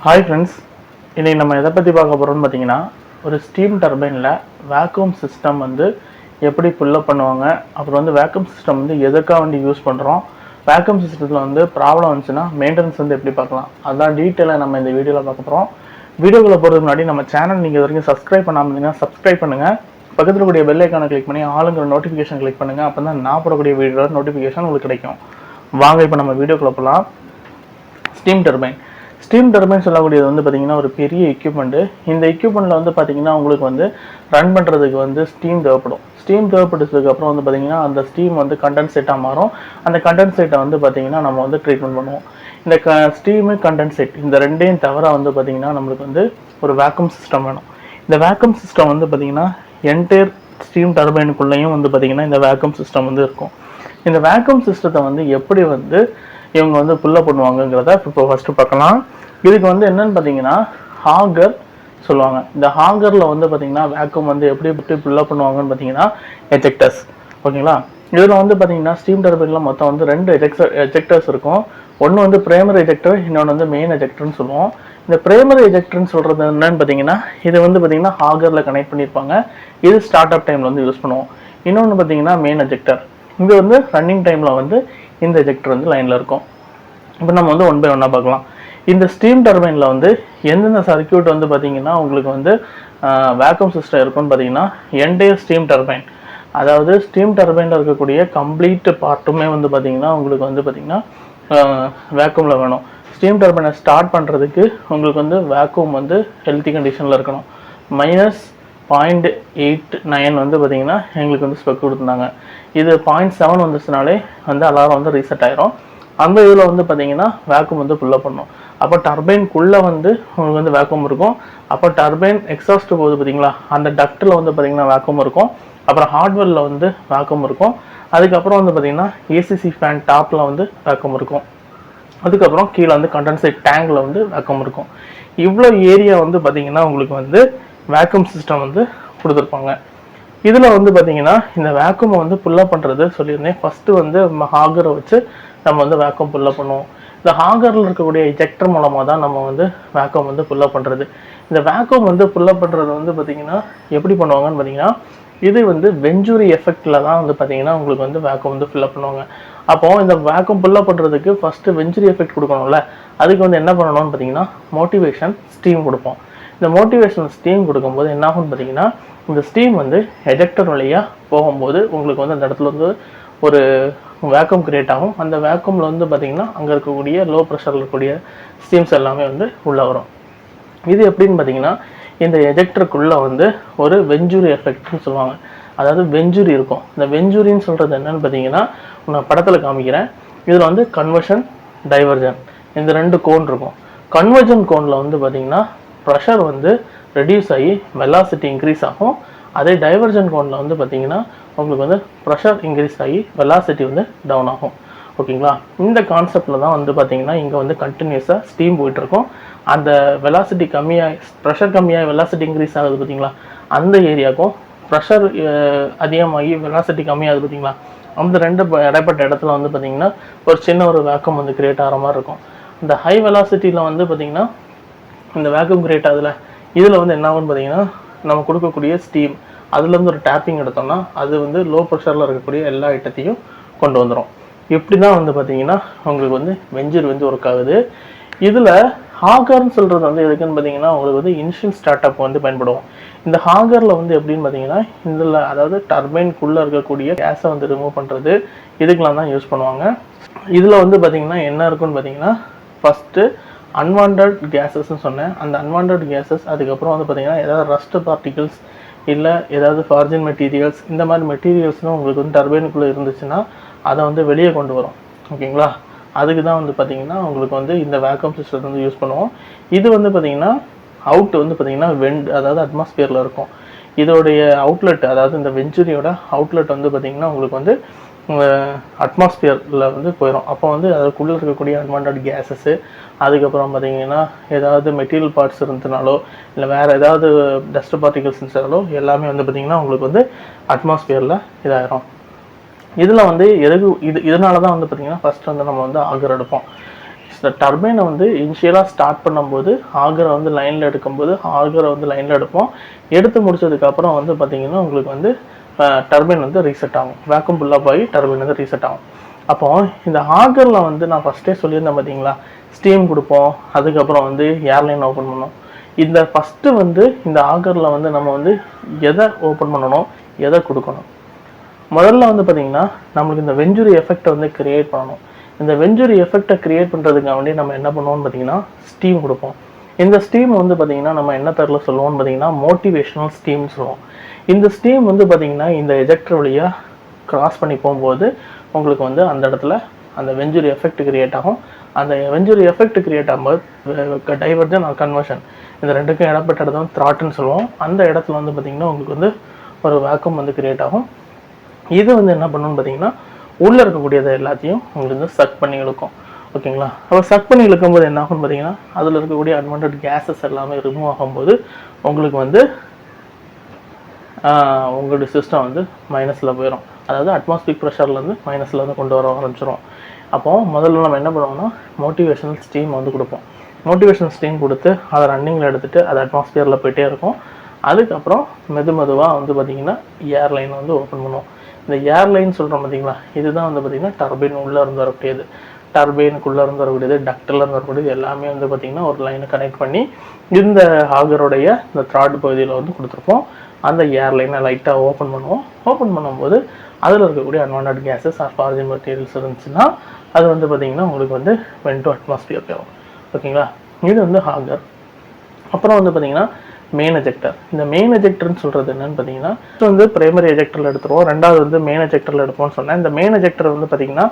Hi friends, இன்றைக்கி நம்ம எதை பற்றி பார்க்க போகிறோம்னு பார்த்தீங்கன்னா, ஒரு ஸ்டீம் டர்பைனில் வேக்யூம் சிஸ்டம் வந்து எப்படி புல்லப் பண்ணுவாங்க, அப்புறம் வந்து வேக்யூம் சிஸ்டம் வந்து எதுக்காக வந்து யூஸ் பண்ணுறோம், வேக்யூம் சிஸ்டத்தில் வந்து ப்ராப்ளம் வந்துச்சுன்னா மெயின்டெனன்ஸ் வந்து எப்படி பார்க்கலாம், அதான் டீட்டெயிலாக நம்ம இந்த வீடியோவில் பார்க்க போகிறோம். வீடியோக்குள்ளே போகிறதுக்கு முன்னாடி நம்ம சேனல் நீங்கள் இது வரைக்கும் சப்ஸ்கிரைப் பண்ணாமல் இருந்தீங்கன்னா சப்ஸ்கிரைப் பண்ணுங்கள். பக்கத்தில் கூடிய பெல் ஐக்கானை கிளிக் பண்ணி ஆளுங்கிற நோட்டிஃபிகேஷன் கிளிக் பண்ணுங்கள். அப்போ தான் நான் போடக்கூடிய வீடியோட நோட்டிஃபிகேஷன் உங்களுக்கு கிடைக்கும். வாங்க இப்போ நம்ம வீடியோக்குள்ளே போகலாம். ஸ்டீம் டர்பைன் சொல்லக்கூடியது வந்து பார்த்தீங்கன்னா ஒரு பெரிய எக்யூப்மெண்ட்டு. இந்த எக்யூப்மெண்ட்டில் வந்து பார்த்தீங்கன்னா உங்களுக்கு வந்து ரன் பண்ணுறதுக்கு வந்து ஸ்டீம் தேவைப்படும். ஸ்டீம் தேவைப்பட்டதுக்கப்புறம் வந்து பார்த்தீங்கன்னா அந்த ஸ்டீம் வந்து கண்டென்சேட்டாக மாறும். அந்த கண்டென்சேட்டை வந்து பார்த்தீங்கன்னா நம்ம வந்து ட்ரீட்மெண்ட் பண்ணுவோம். இந்த ஸ்டீமு கண்டென்சேட் இந்த ரெண்டையும் தவிர வந்து பார்த்தீங்கன்னா நம்மளுக்கு வந்து ஒரு வேக்யூம் சிஸ்டம் வேணும். இந்த வேக்யூம் சிஸ்டம் வந்து பார்த்தீங்கன்னா என்டையர் ஸ்டீம் டர்பைனுக்குள்ளேயும் வந்து பார்த்தீங்கன்னா இந்த வேக்யூம் சிஸ்டம் வந்து இருக்கும். இந்த வேக்யூம் சிஸ்டத்தை வந்து எப்படி வந்து இவங்க வந்து புல்லப் பண்ணுவாங்கங்கிறத இப்போ ஃபஸ்ட்டு பார்க்கலாம். இதுக்கு வந்து என்னன்னு பார்த்தீங்கன்னா ஹாகர் சொல்லுவாங்க. இந்த ஹாகரில் வந்து பார்த்தீங்கன்னா வேக்யூம் வந்து எப்படி புல்லப் பண்ணுவாங்கன்னு பார்த்தீங்கன்னா எஜெக்டர்ஸ். ஓகேங்களா, இதில் வந்து பார்த்தீங்கன்னா ஸ்டீம் டர்பைனில் மொத்தம் வந்து 2 எஜெக்டர்ஸ் இருக்கும். ஒன்று வந்து பிரைமரி எஜெக்டர், இன்னொன்று வந்து மெயின் எஜெக்டர்னு சொல்லுவோம். இந்த பிரைமரி எஜெக்டர்னு சொல்கிறது என்னன்னு பார்த்தீங்கன்னா இது வந்து பார்த்தீங்கன்னா ஹாகரில் கனெக்ட் பண்ணியிருப்பாங்க. இது ஸ்டார்ட் அப் டைமில் வந்து யூஸ் பண்ணுவோம். இன்னொன்று பார்த்தீங்கன்னா மெயின் எஜெக்டர், இது வந்து ரன்னிங் டைமில் வந்து இந்த எஜெக்டர் வந்து லைனில் இருக்கும். இப்போ நம்ம வந்து ஒன் பை ஒன்னாக பார்க்கலாம். இந்த ஸ்டீம் டர்பைனில் வந்து எந்தெந்த சர்க்கியூட் வந்து பார்த்தீங்கன்னா உங்களுக்கு வந்து வேக்யூம் சிஸ்டம் இருக்குன்னு பார்த்தீங்கன்னா என்டையர் ஸ்டீம் டர்பைன், அதாவது ஸ்டீம் டர்பைனில் இருக்கக்கூடிய கம்ப்ளீட் பார்ட்டுமே வந்து பார்த்தீங்கன்னா உங்களுக்கு வந்து பார்த்தீங்கன்னா வேக்யூமில் வேணும். ஸ்டீம் டர்பைனை ஸ்டார்ட் பண்ணுறதுக்கு உங்களுக்கு வந்து வேக்யூம் வந்து ஹெல்த்தி கண்டிஷனில் இருக்கணும். -0.89 வந்து பார்த்தீங்கன்னா எங்களுக்கு வந்து ஸ்பெக் கொடுத்துருந்தாங்க. இது 0.7 வந்துச்சுனாலே வந்து அலாரம் வந்து ரீசெட் ஆயிரும். அந்த இதில் வந்து பார்த்தீங்கன்னா வேக்யூம் வந்து புல்லப் பண்ணும். அப்போ டர்பைனுக்குள்ளே வந்து உங்களுக்கு வந்து வேக்யூம் இருக்கும். அப்போ டர்பைன் எக்ஸாஸ்ட் போகுது பார்த்தீங்களா, அந்த டக்டில் வந்து பார்த்தீங்கன்னா வேக்யூம் இருக்கும். அப்புறம் ஹார்ட்வேரில் வந்து வேக்யூம் இருக்கும். அதுக்கப்புறம் வந்து பார்த்தீங்கன்னா ஏசிசி ஃபேன் டாப்பில் வந்து வேக்யூம் இருக்கும். அதுக்கப்புறம் கீழே வந்து கண்டென்சேட் டேங்கில் வந்து வேக்யூம் இருக்கும். இவ்வளோ ஏரியா வந்து பார்த்தீங்கன்னா உங்களுக்கு வந்து வேக்யூம் சிஸ்டம் வந்து கொடுத்துருப்பாங்க. இதில் வந்து பார்த்தீங்கன்னா இந்த வேக்யூமை வந்து புல்லப் பண்ணுறது சொல்லியிருந்தேன். ஃபஸ்ட்டு வந்து ஹாகரை வச்சு நம்ம வந்து வேக்யூம் புல்லப் பண்ணுவோம். இந்த ஹாகரில் இருக்கக்கூடிய எஜெக்டர் மூலமாக தான் நம்ம வந்து வேக்யூம் வந்து புல்லப் பண்ணுறது. இந்த வேக்யூம் வந்து புல்லப் பண்ணுறது வந்து பார்த்திங்கன்னா எப்படி பண்ணுவாங்கன்னு பார்த்தீங்கன்னா இது வந்து வெஞ்சுரி எஃபெக்டில் தான் வந்து பார்த்திங்கன்னா உங்களுக்கு வந்து வேக்யூம் வந்து ஃபில்லப் பண்ணுவாங்க. அப்போது இந்த வேக்யூம் புல்லப் பண்ணுறதுக்கு ஃபஸ்ட்டு வெஞ்சுரி எஃபெக்ட் கொடுக்கணும்ல, அதுக்கு வந்து என்ன பண்ணணும்னு பார்த்தீங்கன்னா மோட்டிவேஷன் ஸ்டீம் கொடுப்போம். இந்த மோட்டிவேஷன் ஸ்டீம் கொடுக்கும்போது என்ன ஆகும்னு பார்த்தீங்கன்னா இந்த ஸ்டீம் வந்து எஜெக்டர் வழியாக போகும்போது உங்களுக்கு வந்து அந்த இடத்துல வந்து ஒரு வேக்யூம் கிரியேட் ஆகும். அந்த வேக்யூமில் வந்து பார்த்திங்கன்னா அங்கே இருக்கக்கூடிய லோ ப்ரெஷரில் இருக்கக்கூடிய ஸ்டீம்ஸ் எல்லாமே வந்து உள்ளே வரும். இது எப்படின்னு பார்த்தீங்கன்னா இந்த எஜெக்டருக்குள்ளே வந்து ஒரு வெஞ்சுரி எஃபெக்ட்னு சொல்லுவாங்க. அதாவது வெஞ்சுரி இருக்கும். இந்த வெஞ்சுரின்னு சொல்கிறது என்னன்னு பார்த்தீங்கன்னா நான் படத்தில் காமிக்கிறேன். இதில் வந்து கன்வர்ஷன், டைவர்ஜன் இந்த 2 கோன் இருக்கும். கன்வர்ஜன் கோனில் வந்து பார்த்திங்கன்னா ப்ரெஷர் வந்து ரெடியூஸ் ஆகி வெலாசிட்டி இன்க்ரீஸ் ஆகும். அதே டைவர்ஜன் கோனில் வந்து பார்த்திங்கன்னா உங்களுக்கு வந்து ப்ரெஷர் இன்க்ரீஸ் ஆகி வெலாசிட்டி வந்து டவுன் ஆகும். ஓகேங்களா, இந்த கான்செப்டில் தான் வந்து பார்த்திங்கன்னா இங்கே வந்து கண்டினியூஸாக ஸ்டீம் போயிட்டுருக்கும். அந்த வெலாசிட்டி கம்மியாக ப்ரெஷர் கம்மியாக வெலாசிட்டி இன்க்ரீஸ் ஆகுது பார்த்திங்களா, அந்த ஏரியாவுக்கும் ப்ரெஷர் அதிகமாகி வெலாசிட்டி கம்மியாகுது பார்த்திங்களா, அந்த 2 இடைப்பட்ட இடத்துல வந்து பார்த்திங்கன்னா ஒரு சின்ன ஒரு வேக்யூம் வந்து கிரியேட் ஆகிற மாதிரி இருக்கும். இந்த ஹை வெலாசிட்டியில் வந்து பார்த்திங்கன்னா இந்த வேக்யூம் கிரியேட் ஆகுதுல, இதில் வந்து என்ன ஆகும்னு பார்த்தீங்கன்னா நம்ம கொடுக்கக்கூடிய ஸ்டீம் அதுலேருந்து ஒரு டேப்பிங் எடுத்தோம்னா அது வந்து லோ ப்ரெஷரில் இருக்கக்கூடிய எல்லா ஐட்டத்தையும் கொண்டு வந்துடும். இப்படி தான் வந்து பார்த்தீங்கன்னா உங்களுக்கு வந்து வெஞ்சுரி வந்து ஒர்க் ஆகுது. இதில் ஹாகர்னு சொல்கிறது வந்து எதுக்குன்னு பார்த்தீங்கன்னா உங்களுக்கு வந்து இனிஷியல் ஸ்டார்ட் அப் வந்து பயன்படுவோம். இந்த ஹாகரில் வந்து எப்படின்னு பார்த்தீங்கன்னா இதில் அதாவது டர்பைனுக்குள்ளே இருக்கக்கூடிய கேஸை வந்து ரிமூவ் பண்ணுறது இதுக்கெலாம் தான் யூஸ் பண்ணுவாங்க. இதில் வந்து பார்த்திங்கன்னா என்ன இருக்குன்னு பார்த்தீங்கன்னா ஃபஸ்ட்டு அன்வான்ட் கேஸஸ்ன்னு சொன்னேன். அந்த அன்வான்ட் கேஸஸ் அதுக்கப்புறம் வந்து பார்த்திங்கன்னா ஏதாவது ரஸ்ட் பார்ட்டிகல்ஸ் இல்லை ஏதாவது ஃபார்ஜின் மெட்டீரியல்ஸ் இந்த மாதிரி மெட்டீரியல்ஸ்லாம் உங்களுக்கு வந்து டர்பைனுக்குள்ளே இருந்துச்சுன்னா அதை வந்து வெளியே கொண்டு வரும். ஓகேங்களா, அதுக்கு தான் வந்து பார்த்திங்கன்னா உங்களுக்கு வந்து இந்த வேக்யூம் சிஸ்டத்தை வந்து யூஸ் பண்ணுவோம். இது வந்து பார்த்திங்கன்னா அவுட் வந்து பார்த்திங்கன்னா அதாவது அட்மாஸ்பியரில் இருக்கும். இதோடைய அவுட்லெட் அதாவது இந்த வெஞ்சுரியோட அவுட்லெட் வந்து பார்த்திங்கன்னா உங்களுக்கு வந்து அட்மாஸ்பியரில் வந்து போயிடும். அப்போ வந்து அதுக்குள்ளே இருக்கக்கூடிய அன்வான்ட் கேஸஸ்ஸு அதுக்கப்புறம் பார்த்திங்கன்னா ஏதாவது மெட்டீரியல் பார்ட்ஸ் இருந்தனாலோ இல்லை வேறு ஏதாவது டஸ்ட் பார்ட்டிகல்ஸ் இருந்தாலோ எல்லாமே வந்து பார்த்திங்கன்னா உங்களுக்கு வந்து அட்மாஸ்பியரில் இதாகிடும். இதில் வந்து இதனால தான் வந்து பார்த்திங்கன்னா ஃபஸ்ட்டு வந்து நம்ம வந்து ஆகர் எடுப்போம். டர்பைனை வந்து இனிஷியலாக ஸ்டார்ட் பண்ணும்போது ஆகரை வந்து லைனில் எடுக்கும்போது ஆகரை வந்து லைனில் எடுப்போம். எடுத்து முடிச்சதுக்கப்புறம் வந்து பார்த்திங்கன்னா உங்களுக்கு வந்து டர்பைன் வந்து ரீசெட் ஆகும். வேக்கம் ஃபுல்லாக போய் டர்பைன் வந்து ரீசெட் ஆகும். அப்போ இந்த ஆகரில் வந்து நான் ஃபஸ்ட்டே சொல்லியிருந்தேன் பார்த்தீங்களா, ஸ்டீம் கொடுப்போம், அதுக்கப்புறம் வந்து ஏர்லைன் ஓப்பன் பண்ணோம். இந்த ஃபஸ்ட்டு வந்து இந்த ஆகரில் வந்து நம்ம வந்து எதை ஓப்பன் பண்ணணும், எதை கொடுக்கணும். முதல்ல வந்து பார்த்திங்கன்னா நம்மளுக்கு இந்த வெஞ்சுரி எஃபெக்டை வந்து கிரியேட் பண்ணணும். இந்த வெஞ்சுரி எஃபெக்டை கிரியேட் பண்ணுறதுக்காக வேண்டி நம்ம என்ன பண்ணுவோம்னு பார்த்தீங்கன்னா ஸ்டீம் கொடுப்போம். இந்த ஸ்டீம் வந்து பார்த்திங்கன்னா நம்ம என்ன பேரில் சொல்லுவோம்னு பார்த்தீங்கன்னா மோட்டிவேஷனல் ஸ்டீம்னு சொல்லுவோம். இந்த ஸ்டீம் வந்து பார்த்திங்கன்னா இந்த எஜெக்டர் வழியாக கிராஸ் பண்ணி போகும்போது உங்களுக்கு வந்து அந்த இடத்துல அந்த வெஞ்சுரி எஃபெக்ட் கிரியேட் ஆகும். அந்த வெஞ்சுரி எஃபெக்ட் கிரியேட் ஆகும்போது டைவர்ஜன் ஆர் கன்வர்ஷன் இந்த ரெண்டுக்கும் இடப்பட்ட இடத்த வந்து த்ராட்டுன்னு சொல்லுவோம். அந்த இடத்துல வந்து பார்த்திங்கன்னா உங்களுக்கு வந்து ஒரு வேக்கம் வந்து கிரியேட் ஆகும். இது வந்து என்ன பண்ணணும்னு பார்த்தீங்கன்னா உள்ளே இருக்கக்கூடியதை எல்லாத்தையும் உங்களுக்கு வந்து சக் பண்ணி இழுக்கும். ஓகேங்களா? அப்போ சக் பண்ணி இழுக்கும்போது என்ன ஆகும்னு பார்த்தீங்கன்னா அதில் இருக்கக்கூடிய அன்வான்டட் கேஸஸ் எல்லாமே ரிமூவ் ஆகும்போது உங்களுக்கு வந்து உங்களுடைய சிஸ்டம் வந்து மைனஸில் போயிடும். அதாவது அட்மாஸ்பியர் ப்ரெஷர்லேருந்து மைனஸில் வந்து கொண்டு வர ஆரம்பிச்சிடும். அப்போது முதல்ல நம்ம என்ன பண்ணுவோம்னா மோட்டிவேஷனல் ஸ்டீம் வந்து கொடுப்போம். மோட்டிவேஷனல் ஸ்டீம் கொடுத்து அதை ரன்னிங்கில் எடுத்துகிட்டு அது அட்மாஸ்பியரில் போயிட்டே இருக்கும். அதுக்கப்புறம் மெதுவாக வந்து பார்த்திங்கன்னா ஏர்லைன் வந்து ஓப்பன் பண்ணுவோம். இந்த ஏர்லைன் சொல்கிறோம் பார்த்தீங்களா, இதுதான் வந்து பார்த்திங்கன்னா டர்பைன் உள்ளே இருந்து வரக்கூடியது, டர்பைனுக்குள்ளே இருந்து வரக்கூடியது, டக்டில் இருந்து வரக்கூடியது எல்லாமே வந்து பார்த்திங்கன்னா ஒரு லைனை கனெக்ட் பண்ணி இந்த ஆகருடைய இந்த த்ராட் பகுதியில் வந்து கொடுத்துருப்போம். அந்த ஏர்லைனை லைட்டாக ஓப்பன் பண்ணுவோம். ஓப்பன் பண்ணும்போது அதில் இருக்கக்கூடிய unwanted gases or foreign materials இருந்துச்சுன்னா அது வந்து பார்த்திங்கன்னா உங்களுக்கு வந்து வென்ட் டு அட்மாஸ்பியர் போகும். ஓகேங்களா? இது வந்து ஆகர். அப்புறம் வந்து பார்த்திங்கன்னா மெயின் எஜெக்டர். இந்த மெயின் எஜெக்டர்னு சொல்கிறது என்னன்னு பார்த்தீங்கன்னா வந்து பிரைமரி எஜெக்டரில் எடுத்துருவோம், ரெண்டாவது வந்து மெயின் எஜெக்டரில் எடுப்போம்னு சொன்னேன். இந்த மெயின் எஜெக்டர் வந்து பார்த்திங்கன்னா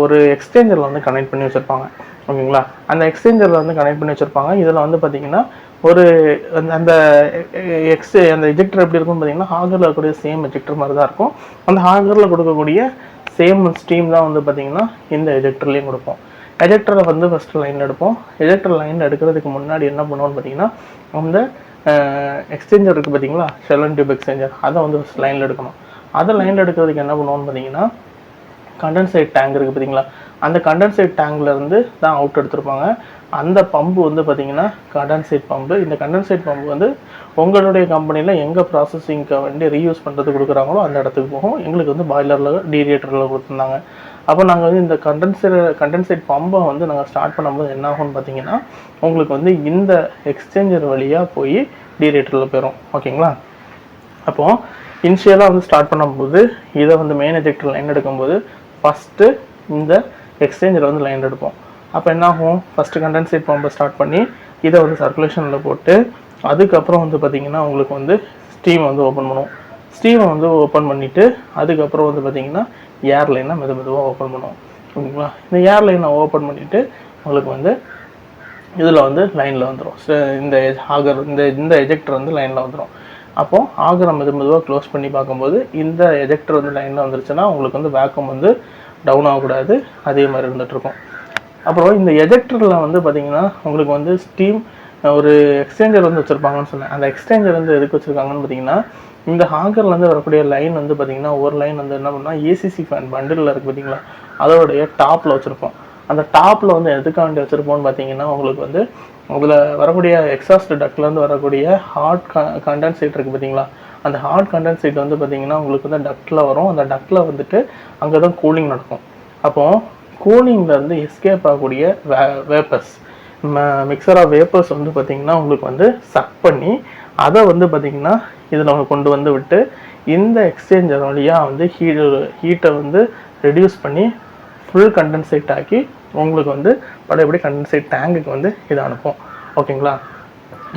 ஒரு எக்ஸ்சேஞ்சரில் வந்து கனெக்ட் பண்ணி வச்சுருப்பாங்க. ஓகேங்களா? அந்த எக்ஸ்சேஞ்சரில் வந்து கனெக்ட் பண்ணி வச்சுருப்பாங்க. இதில் வந்து பார்த்திங்கன்னா ஒரு அந்த எஜெக்டர் எப்படி இருக்கும்னு பார்த்தீங்கன்னா ஹாகரில் இருக்கக்கூடிய சேம் எஜெக்டர் மாதிரி தான் இருக்கும். அந்த ஹாகரில் கொடுக்கக்கூடிய சேம் ஸ்டீம் தான் வந்து பார்த்திங்கன்னா இந்த எஜெக்டர்லேயும் கொடுப்போம். எஜெக்டரை வந்து ஃபஸ்ட்டு லைன் எடுப்போம். எஜெக்டர் லைன் எடுக்கிறதுக்கு முன்னாடி என்ன பண்ணுவோம்னு பார்த்தீங்கன்னா அந்த எக்ஸ்சேஞ்சர் இருக்குது பார்த்தீங்களா, ஷெல் அண்ட் டியூப் எக்ஸ்சேஞ்சர், அதை வந்து ஃபஸ்ட் லைனில் எடுக்கணும். அதை லைனில் எடுக்கிறதுக்கு என்ன பண்ணுவோம்னு பார்த்தீங்கன்னா கண்டென்சேட் டேங்க் இருக்குது பார்த்தீங்களா, அந்த கண்டென்சேட் டேங்க்லேருந்து தான் அவுட் எடுத்திருப்பாங்க. அந்த பம்பு வந்து பார்த்திங்கன்னா கண்டென்சேட் பம்பு. இந்த கண்டென்சேட் பம்பு வந்து உங்களுடைய கம்பெனியில் எங்கே ப்ராசஸிங்க்கு வேண்டி ரீயூஸ் பண்ணுறது கொடுக்குறாங்களோ அந்த இடத்துக்கு போகும். எங்களுக்கு வந்து பாய்லரில் டீரியேட்டரில் கொடுத்துருந்தாங்க. அப்போ நாங்கள் வந்து இந்த கண்டென்சேட் பம்பை வந்து நாங்கள் ஸ்டார்ட் பண்ணும்போது என்ன ஆகும்னு பார்த்தீங்கன்னா உங்களுக்கு வந்து இந்த எக்ஸ்சேஞ்சர் வழியாக போய் டீரியேட்டரில் போயிடும். ஓகேங்களா? அப்போது இனிஷியலாக வந்து ஸ்டார்ட் பண்ணும்போது இதை வந்து மெயின் எஜெக்டர் லைன் எடுக்கும்போது ஃபஸ்ட்டு இந்த எக்ஸ்சேஞ்சரை வந்து லைன் எடுப்போம். அப்போ என்ன ஆகும், ஃபஸ்ட்டு கண்டென்சேட் பம்பை ஸ்டார்ட் பண்ணி இதை வந்து சர்க்குலேஷனில் போட்டு அதுக்கப்புறம் வந்து பார்த்திங்கன்னா உங்களுக்கு வந்து ஸ்டீம் வந்து ஓப்பன் பண்ணுவோம். ஸ்டீமை வந்து ஓப்பன் பண்ணிவிட்டு அதுக்கப்புறம் வந்து பார்த்திங்கன்னா ஏர்லைனை மெதுவாக ஓப்பன் பண்ணுவோம். ஓகேங்களா? இந்த ஏர்லைனை ஓப்பன் பண்ணிவிட்டு உங்களுக்கு வந்து இதில் வந்து லைனில் வந்துடும். இந்த ஆகர் இந்த எஜெக்டர் வந்து லைனில் வந்துடும். அப்போது ஆகரை மெதுவாக க்ளோஸ் பண்ணி பார்க்கும்போது இந்த எஜெக்டர் வந்து லைனில் வந்துருச்சுன்னா உங்களுக்கு வந்து வேக்கம் வந்து டவுன் ஆகக்கூடாது, அதே மாதிரி இருந்துகிட்ருக்கும். அப்புறம் இந்த எஜெக்டரில் வந்து பார்த்திங்கன்னா உங்களுக்கு வந்து ஸ்டீம் ஒரு எக்ஸ்சேஞ்சர் வந்து வச்சுருப்பாங்கன்னு சொன்னேன். அந்த எக்ஸ்சேஞ்சர் வந்து எதுக்கு வச்சுருக்காங்கன்னு பார்த்தீங்கன்னா இந்த ஹாங்கர்லேருந்து வரக்கூடிய லைன் வந்து பார்த்திங்கன்னா ஒரு லைன் வந்து என்ன பண்ணால் ஏசிசி ஃபேன் பண்டிலில் இருக்குது பார்த்தீங்களா, அதோடைய டாப்பில் வச்சுருப்போம். அந்த டாப்பில் வந்து எதுக்காண்டி வச்சுருப்போம்னு பார்த்தீங்கன்னா உங்களுக்கு வந்து அதில் வரக்கூடிய எக்ஸாஸ்ட் டக்ட்லேருந்து வரக்கூடிய ஹாட் கண்டென்சேட் இருக்குது பார்த்தீங்களா, அந்த ஹாட் கண்டென்சேட் வந்து பார்த்திங்கன்னா உங்களுக்கு வந்து டக்டில் வரும். அந்த டக்டில் வந்துட்டு அங்கே தான் கூலிங் நடக்கும். அப்போது கூலிங்லேருந்து எஸ்கேப் ஆகக்கூடிய வேப்பர்ஸ் மிக்சர் ஆஃப் வேப்பர்ஸ் வந்து பார்த்திங்கன்னா உங்களுக்கு வந்து சக் பண்ணி அதை வந்து பார்த்திங்கன்னா இதில் கொண்டு வந்து விட்டு இந்த எக்ஸ்சேஞ்சர் வழியாக வந்து ஹீட்டை வந்து ரெடியூஸ் பண்ணி ஃபுல் கண்டென்சேட் ஆக்கி உங்களுக்கு வந்து பழையபடி கண்டென்சேட் டேங்குக்கு வந்து இதை அனுப்போம். ஓகேங்களா?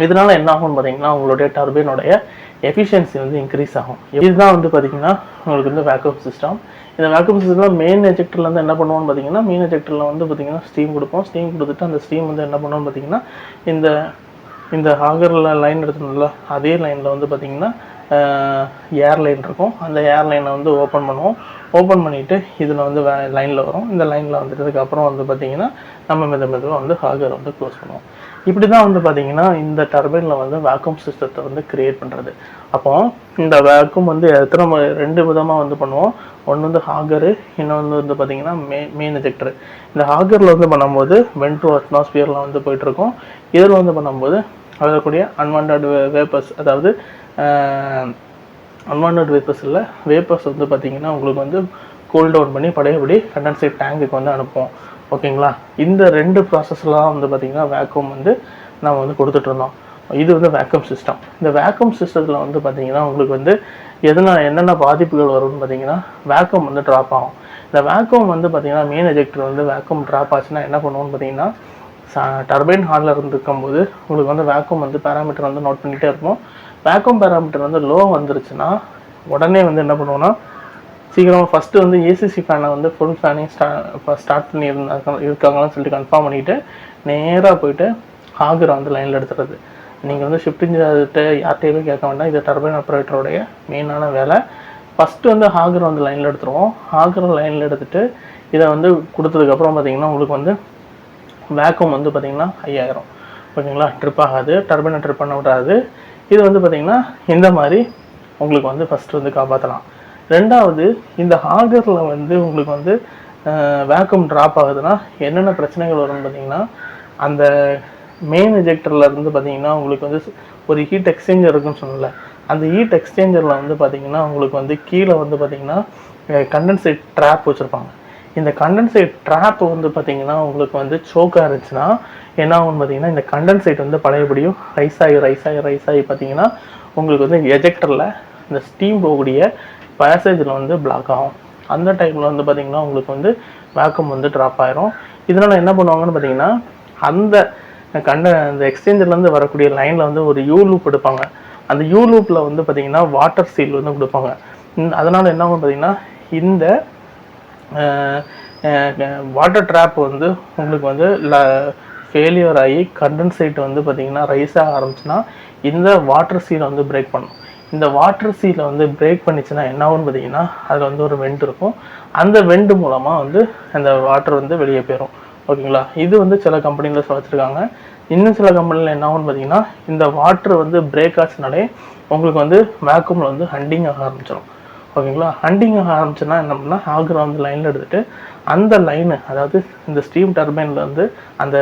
இதனால் என்ன ஆகும்னு பார்த்தீங்கன்னா உங்களுடைய டர்பைனோடைய எஃபிஷியன்சி வந்து இன்க்ரீஸ் ஆகும். இதுதான் வந்து பார்த்திங்கன்னா உங்களுக்கு வந்து வேக்யூம் சிஸ்டம். இந்த வேக்யூம் சிஸ்டமில் மெயின் எஜெக்டரில் வந்து என்ன பண்ணுவோம்னு பார்த்தீங்கன்னா மெயின் எஜெக்டரில் வந்து பார்த்திங்கன்னா ஸ்டீம் கொடுப்போம். ஸ்டீம் கொடுத்துட்டு அந்த ஸ்டீம் வந்து என்ன பண்ணுவோம்னு பார்த்தீங்கன்னா இந்த ஹாகரில் லைன் எடுத்துனோம்ல அதே லைனில் வந்து பார்த்திங்கன்னா ஏர்லைன் இருக்கும். அந்த ஏர்லைனை வந்து ஓப்பன் பண்ணுவோம். ஓப்பன் பண்ணிவிட்டு இதில் வந்து லைனில் வரும். இந்த லைனில் வந்துட்டதுக்கப்புறம் வந்து பார்த்திங்கன்னா நம்ம மெதுவாக வந்து ஹாகர் வந்து க்ளோஸ் பண்ணுவோம். இப்படி தான் வந்து பார்த்திங்கன்னா இந்த டர்பைனில் வந்து வேக்யூம் சிஸ்டத்தை வந்து க்ரியேட் பண்ணுறது. அப்போ இந்த வேக்யூம் வந்து ரெண்டு விதமாக வந்து பண்ணுவோம். ஒன்று வந்து ஹாகரு, இன்னொன்று வந்து பார்த்திங்கன்னா மெயின் எஜெக்டர். இந்த ஹாகரில் வந்து பண்ணும்போது வென்ட் டு அட்மாஸ்பியரில் வந்து போயிட்டுருக்கோம். இதில் வந்து பண்ணும்போது அதற்குரிய அன்வான்ட் வேப்பர்ஸ், அதாவது அன்வான்ட் வேப்பர்ஸ் இல்லை, வேப்பர்ஸ் வந்து பார்த்திங்கன்னா உங்களுக்கு வந்து கூல் டவுன் பண்ணி பழையபடி கண்டென்சேட் டேங்குக்கு வந்து அனுப்புவோம். ஓகேங்களா? இந்த ரெண்டு ப்ராசஸ்லாம் வந்து பார்த்திங்கன்னா வேக்யூம் வந்து நம்ம வந்து கொடுத்துட்ருந்தோம். இது வந்து வேக்யூம் சிஸ்டம். இந்த வேக்யூம் சிஸ்டத்தில் வந்து பார்த்திங்கன்னா உங்களுக்கு வந்து என்னென்ன பாதிப்புகள் வரும்னு பார்த்திங்கன்னா வேக்யூம் வந்து ட்ராப் ஆகும். இந்த வேக்யூம் வந்து பார்த்திங்கன்னா மெயின் எஜெக்டர் வந்து வேக்யூம் ட்ராப் ஆச்சுன்னா என்ன பண்ணுவோம்னு பார்த்திங்கன்னா டர்பைன் ஹாலில் இருக்கும்போது உங்களுக்கு வந்து வேக்யூம் வந்து பேராமீட்டர் வந்து நோட் பண்ணிகிட்டே இருப்போம். வேக்யூம் பேராமீட்டர் வந்து லோ வந்துருச்சுன்னா உடனே வந்து என்ன பண்ணுவோன்னா சீக்கிரமாக ஃபஸ்ட்டு வந்து ஏசிசி ஃபேனை வந்து ஃபுல் ஃபேனையும் ஸ்டார்ட் பண்ணி இருக்காங்களான்னு சொல்லிட்டு கன்ஃபார்ம் பண்ணிவிட்டு நேராக போயிட்டு ஹாகரை வந்து லைனில் எடுத்துறது. நீங்கள் வந்து ஷிஃப்ட் இன்ஜினியர்கிட்ட யார்கிட்டையுமே கேட்க வேண்டாம். இது டர்பைன் ஆப்ரேட்டருடைய மெயினான வேலை. ஃபஸ்ட்டு வந்து ஹாகரை வந்து லைனில் எடுத்துருவோம். ஹாகரை லைனில் எடுத்துகிட்டு இதை வந்து கொடுத்ததுக்கப்புறம் பார்த்திங்கன்னா உங்களுக்கு வந்து வேக்யூம் வந்து பார்த்திங்கன்னா ஹையாயிரும். ஓகேங்களா? ட்ரிப் ஆகாது, டர்பைனை ட்ரிப் பண்ண விடாது. இது வந்து பார்த்திங்கன்னா இந்த மாதிரி உங்களுக்கு வந்து ஃபஸ்ட்டு வந்து காப்பாற்றலாம். ரெண்டாவது, இந்த ஹாகரில் வந்து உங்களுக்கு வந்து வேக்யூம் ட்ராப் ஆகுதுன்னா என்னென்ன பிரச்சனைகள் வரும்னு பார்த்திங்கன்னா அந்த மெயின் எஜெக்டரில் இருந்து பார்த்திங்கன்னா உங்களுக்கு வந்து ஒரு ஹீட் எக்ஸ்சேஞ்சர் இருக்குன்னு சொன்னல, அந்த ஹீட் எக்ஸ்சேஞ்சரில் வந்து பார்த்திங்கன்னா உங்களுக்கு வந்து கீழே வந்து பார்த்திங்கன்னா கண்டென்சேட் ட்ராப் வச்சுருப்பாங்க. இந்த கண்டென்சேட் ட்ராப் வந்து பார்த்திங்கன்னா உங்களுக்கு வந்து சோக்காக இருந்துச்சுன்னா என்ன ஆகும்னு பார்த்திங்கன்னா இந்த கண்டென்சேட் வந்து பழையபடியும் ரைஸ் ஆகி பார்த்திங்கன்னா உங்களுக்கு வந்து எஜெக்டரில் இந்த ஸ்டீம் போகக்கூடிய பேசேஜில் வந்து பிளாக் ஆகும். அந்த டைமில் வந்து பார்த்திங்கன்னா உங்களுக்கு வந்து வேக்யூம் வந்து ட்ராப் ஆயிரும். இதனால் என்ன பண்ணுவாங்கன்னு பார்த்திங்கன்னா அந்த எக்ஸ்சேஞ்சர்லேருந்து வரக்கூடிய லைனில் வந்து ஒரு யூ லூப் எடுப்பாங்க. அந்த யூ லூப்பில் வந்து பார்த்திங்கன்னா வாட்டர் சீல் வந்து கொடுப்பாங்க. அதனால் என்ன ஆகும் பார்த்திங்கன்னா இந்த வாட்டர் ட்ராப் வந்து உங்களுக்கு வந்து ஃபெயிலியர் ஆகி கண்டென்சேட் வந்து பார்த்திங்கன்னா ரைஸ் ஆக ஆரம்பிச்சுன்னா இந்த வாட்டர் சீலை வந்து பிரேக் பண்ணும். இந்த வாட்டர் சீலை வந்து பிரேக் பண்ணிச்சுன்னா என்ன ஆகும்னு பார்த்திங்கன்னா அதில் வந்து ஒரு வெண்ட் இருக்கும். அந்த வெண்ட் மூலமாக வந்து அந்த வாட்டர் வந்து வெளியே போயிடும். ஓகேங்களா? இது வந்து சில கம்பெனியில் வச்சுருக்காங்க. இன்னும் சில கம்பெனியில் என்ன ஆகும்னு பார்த்திங்கன்னா இந்த வாட்டர் வந்து பிரேக் ஆச்சுனாலே உங்களுக்கு வந்து வேக்யூமில் வந்து ஹண்டிங் ஆக ஆரம்பிச்சிடும். ஓகேங்களா? ஹண்டிங் ஆக ஆரம்பிச்சுன்னா என்ன பண்ணால் ஹாகரை வந்து லைனில் எடுத்துகிட்டு அந்த லைனு, அதாவது இந்த ஸ்டீம் டர்பைனில் வந்து அந்த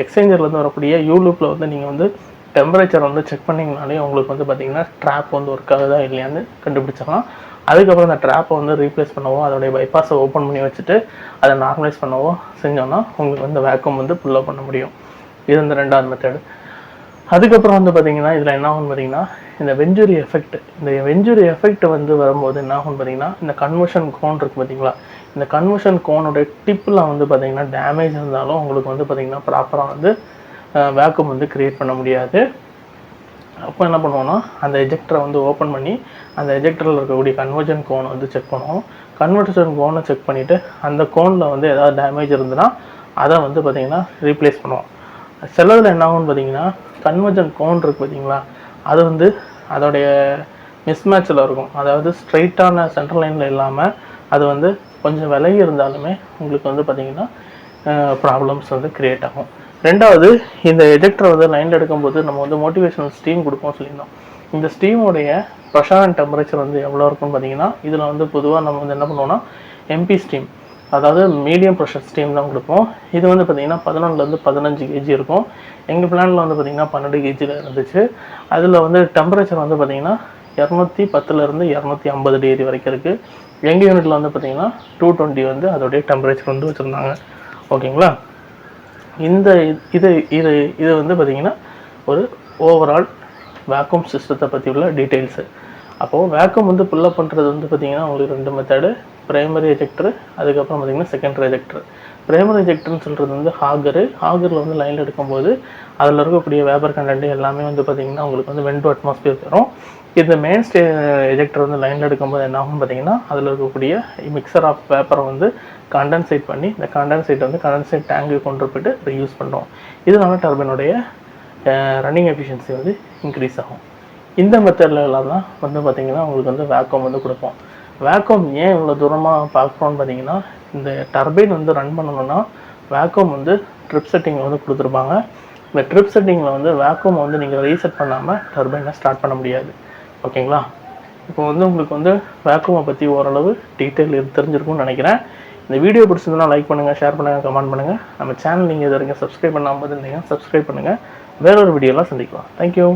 எக்ஸ்சேஞ்சர்லேருந்து வரக்கூடிய யூ லூப்பில் வந்து நீங்கள் வந்து டெம்பரேச்சர் வந்து செக் பண்ணிங்கனாலே உங்களுக்கு வந்து பார்த்திங்கன்னா ட்ராப் வந்து ஒர்க் ஆகுதா இல்லையான்னு கண்டுபிடிச்சிடலாம். அதுக்கப்புறம் அந்த ட்ராப்பை வந்து ரீப்ளேஸ் பண்ணவோ அதோடைய பைபாஸை ஓப்பன் பண்ணி வச்சுட்டு அதை நார்மலைஸ் பண்ணவோ செஞ்சோன்னா உங்களுக்கு வந்து வேக்யூம் வந்து ஃபுல்லாக பண்ண முடியும். இது இந்த ரெண்டாவது மெத்தடு. அதுக்கப்புறம் வந்து பார்த்திங்கன்னா இதில் என்ன ஆகும்னு பார்த்திங்கன்னா இந்த வெஞ்சுரி எஃபெக்ட் வந்து வரும்போது என்ன ஆகும்னு பார்த்திங்கன்னா இந்த கன்வர்ஷன் கோன் இருக்குது பார்த்திங்களா, இந்த கன்வர்ஷன் கோனோட டிப்பில் வந்து பார்த்திங்கன்னா டேமேஜ் இருந்தாலும் உங்களுக்கு வந்து பார்த்திங்கன்னா ப்ராப்பராக வந்து வேக்யூம் வந்து க்ரியேட் பண்ண முடியாது. அப்போ என்ன பண்ணுவோன்னா அந்த எஜெக்டரை வந்து ஓப்பன் பண்ணி அந்த எஜெக்டரில் இருக்கக்கூடிய கன்வர்ஷன் கோனை வந்து செக் பண்ணுவோம். கன்வர்ஷன் கோனை செக் பண்ணிவிட்டு அந்த கோனில் வந்து ஏதாவது டேமேஜ் இருந்ததுன்னா அதை வந்து பார்த்திங்கன்னா ரீப்ளேஸ் பண்ணுவோம். சிலதில் என்ன ஆகும்னு பார்த்திங்கன்னா கன்வர்ஷன் கோன் இருக்குது பார்த்திங்களா, அது வந்து அதோடைய மிஸ்மேட்சில் இருக்கும். அதாவது ஸ்ட்ரைட்டான சென்ட்ரல் லைனில் இல்லாமல் அது வந்து கொஞ்சம் விலகி இருந்தாலுமே உங்களுக்கு வந்து பார்த்திங்கன்னா ப்ராப்ளம்ஸ் வந்து க்ரியேட் ஆகும். ரெண்டாவது, இந்த எஜெக்டரை வந்து லைனில் எடுக்கும்போது நம்ம வந்து மோட்டிவேஷனல் ஸ்டீம் கொடுப்போம் சொல்லியிருந்தோம். இந்த ஸ்டீமுடைய ப்ரெஷர் அண்ட் டெம்பரேச்சர் வந்து எவ்வளோ இருக்குன்னு பார்த்திங்கன்னா இதில் வந்து பொதுவாக நம்ம வந்து என்ன பண்ணுவோம்னா எம்பி ஸ்டீம், அதாவது மீடியம் ப்ரெஷர் ஸ்டீம் தான் கொடுப்போம். இது வந்து பார்த்திங்கன்னா 11லேருந்து 15 கேஜி இருக்கும். எங்கள் பிளானில் வந்து பார்த்திங்கன்னா 12 கேஜியில் இருந்துச்சு. அதில் வந்து டெம்பரேச்சர் வந்து பார்த்திங்கன்னா 210லேருந்து 250 டிகிரி வரைக்கும் இருக்குது. எங்கள் யூனிட்டில் வந்து பார்த்திங்கன்னா 220 வந்து அதோடைய டெம்பரேச்சர் வந்து வச்சுருந்தாங்க. ஓகேங்களா? இந்த இது வந்து பார்த்திங்கன்னா ஒரு ஓவரால் வேக்யூம் சிஸ்டத்தை பற்றி உள்ள டீட்டெயில்ஸு. அப்போது வேக்யூம் வந்து புல்லப் பண்ணுறது வந்து பார்த்திங்கன்னா உங்களுக்கு ரெண்டு மெத்தடு, பிரைமரி எஜெக்டர், அதுக்கப்புறம் பார்த்திங்கன்னா செகண்டரி எஜெக்டர். பிரைமரி எஜெக்டர்னு சொல்கிறது வந்து ஹாகரில் வந்து லைனில் எடுக்கும்போது அதில் இருக்கக்கூடிய வேப்பர் கண்டென்ட் எல்லாமே வந்து பார்த்திங்கன்னா உங்களுக்கு வந்து வென்ட் டு அட்மாஸ்பியர் வரும். இந்த மெயின் எஜெக்டர் வந்து லைனில் எடுக்கும்போது என்ன ஆகும் பார்த்திங்கன்னா அதில் இருக்கக்கூடிய மிக்சர் ஆஃப் பேப்பரை வந்து கண்டென்சேட் பண்ணி இந்த கண்டென்சேட் வந்து கண்டென்சேட் டேங்கு கொண்டு போய்ட்டு ரீயூஸ் பண்ணுறோம். இதனால டர்பைனுடைய ரன்னிங் எஃபிஷியன்சி வந்து இன்க்ரீஸ் ஆகும். இந்த மெத்தடில் எல்லாம் தான் வந்து பார்த்திங்கன்னா உங்களுக்கு வந்து வேக்கம் வந்து கொடுப்போம். வேக்கம் ஏன் இவ்வளோ தூரமாக பார்க்குறோன்னு பார்த்தீங்கன்னா, இந்த டர்பைன் வந்து ரன் பண்ணணும்னா வேக்கம் வந்து ட்ரிப் செட்டிங்கில் வந்து கொடுத்துருப்பாங்க. இந்த ட்ரிப் செட்டிங்கில் வந்து வேக்கம் வந்து நீங்கள் ரீசெட் பண்ணாமல் டர்பைனை ஸ்டார்ட் பண்ண முடியாது. ஓகேங்களா? இப்போ வந்து உங்களுக்கு வந்து வேக்குமை பற்றி ஓரளவு டீட்டெயில் தெரிஞ்சிருக்கும்னு நினைக்கிறேன். இந்த வீடியோ பிடிச்சிருந்தா லைக் பண்ணுங்கள், ஷேர் பண்ணுங்கள், கமெண்ட் பண்ணுங்கள். நம்ம சேனல் நீங்கள் இது வரைக்கும் சப்ஸ்கிரைப் பண்ணாமல் இருந்தீங்கன்னா சப்ஸ்கிரைப் பண்ணுங்கள். வேற ஒரு வீடியோலாம் சந்திக்கலாம். தேங்க்யூ.